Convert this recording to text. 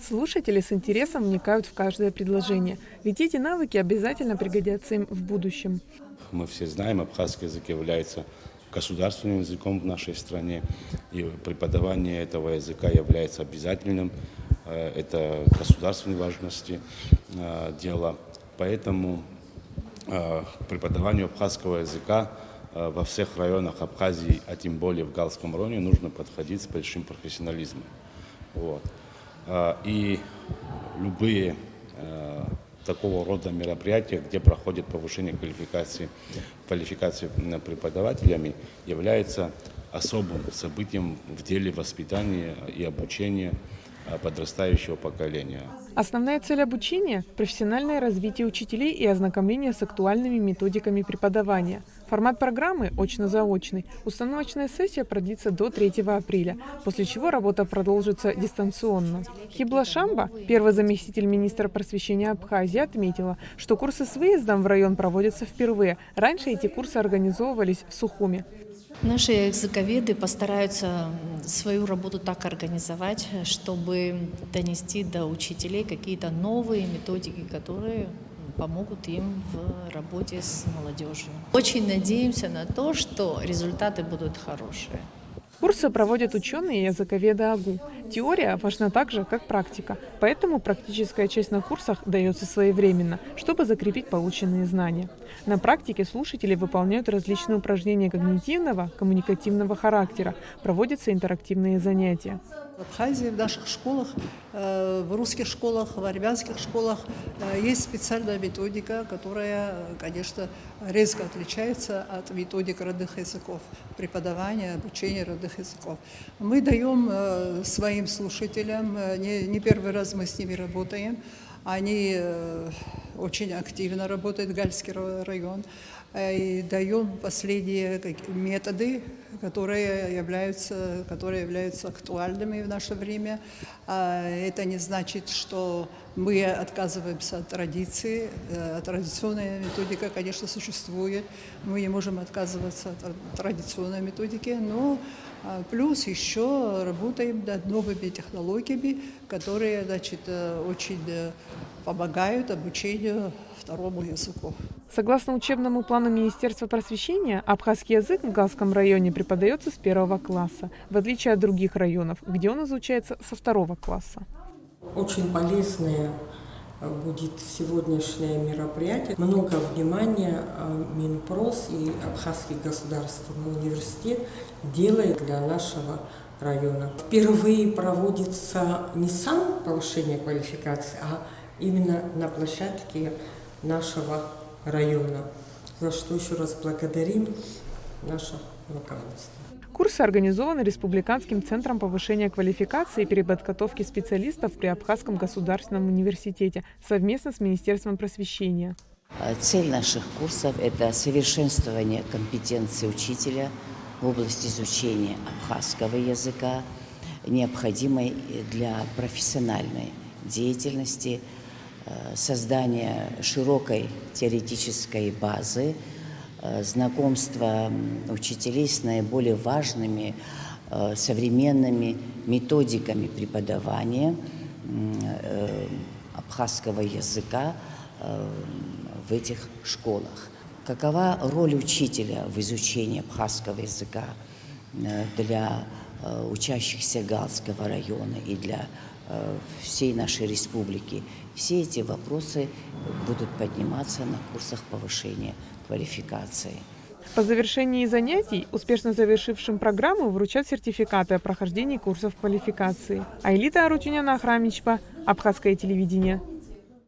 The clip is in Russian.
Слушатели с интересом вникают в каждое предложение, ведь эти навыки обязательно пригодятся им в будущем. Мы все знаем, абхазский язык является государственным языком в нашей стране, и преподавание этого языка является обязательным. Это государственной важности дело. Поэтому к преподаванию абхазского языка во всех районах Абхазии, а тем более в Галском районе, нужно подходить с большим профессионализмом. Вот. И любые такого рода мероприятия, где проходит повышение квалификации преподавателями, является особым событием в деле воспитания и обучения подрастающего поколения. Основная цель обучения – профессиональное развитие учителей и ознакомление с актуальными методиками преподавания. Формат программы очно-заочный. Установочная сессия продлится до 3 апреля, после чего работа продолжится дистанционно. Хибла Шамба, первый заместитель министра просвещения Абхазии, отметила, что курсы с выездом в район проводятся впервые. Раньше эти курсы организовывались в Сухуми. Наши языковеды постараются свою работу так организовать, чтобы донести до учителей какие-то новые методики, которые помогут им в работе с молодежью. Очень надеемся на то, что результаты будут хорошие. Курсы проводят ученые и языковеды АГУ. Теория важна так же, как практика, поэтому практическая часть на курсах дается своевременно, чтобы закрепить полученные знания. На практике слушатели выполняют различные упражнения когнитивного, коммуникативного характера, проводятся интерактивные занятия. В Абхазии, в наших школах, в русских школах, в армянских школах есть специальная методика, которая, конечно, резко отличается от методик родных языков, преподавания, обучения родных языков. Мы даем своим слушателям, не первый раз мы с ними работаем, они очень активно работают, Гальский район, и даем последние методы, которые являются актуальными в наше время. Это не значит, что мы отказываемся от традиции. Традиционная методика, конечно, существует. Мы не можем отказываться от традиционной методики, но плюс еще работаем над новыми технологиями, которые, очень помогают обучению второму языку. Согласно учебному плану Министерства просвещения, абхазский язык в Галском районе преподается с 1 класса, в отличие от других районов, где он изучается со 2 класса. Очень полезное будет сегодняшнее мероприятие. Много внимания Минпрос и Абхазский государственный университет делает для нашего района. Впервые проводится не сам повышение квалификации, а именно на площадке нашего района, за что еще раз благодарим наше руководство. Курсы организованы Республиканским центром повышения квалификации и переподготовки специалистов при Абхазском государственном университете совместно с Министерством просвещения. Цель наших курсов – это совершенствование компетенции учителя в области изучения абхазского языка, необходимой для профессиональной деятельности, создание широкой теоретической базы, знакомство учителей с наиболее важными современными методиками преподавания абхазского языка в этих школах. Какова роль учителя в изучении абхазского языка для учащихся Галского района и для всей нашей республики? Все эти вопросы будут подниматься на курсах повышения квалификации. По завершении занятий успешно завершившим программу вручат сертификаты о прохождении курсов квалификации. Айлита Арутюняна, Ахрамичпа, Абхазское телевидение.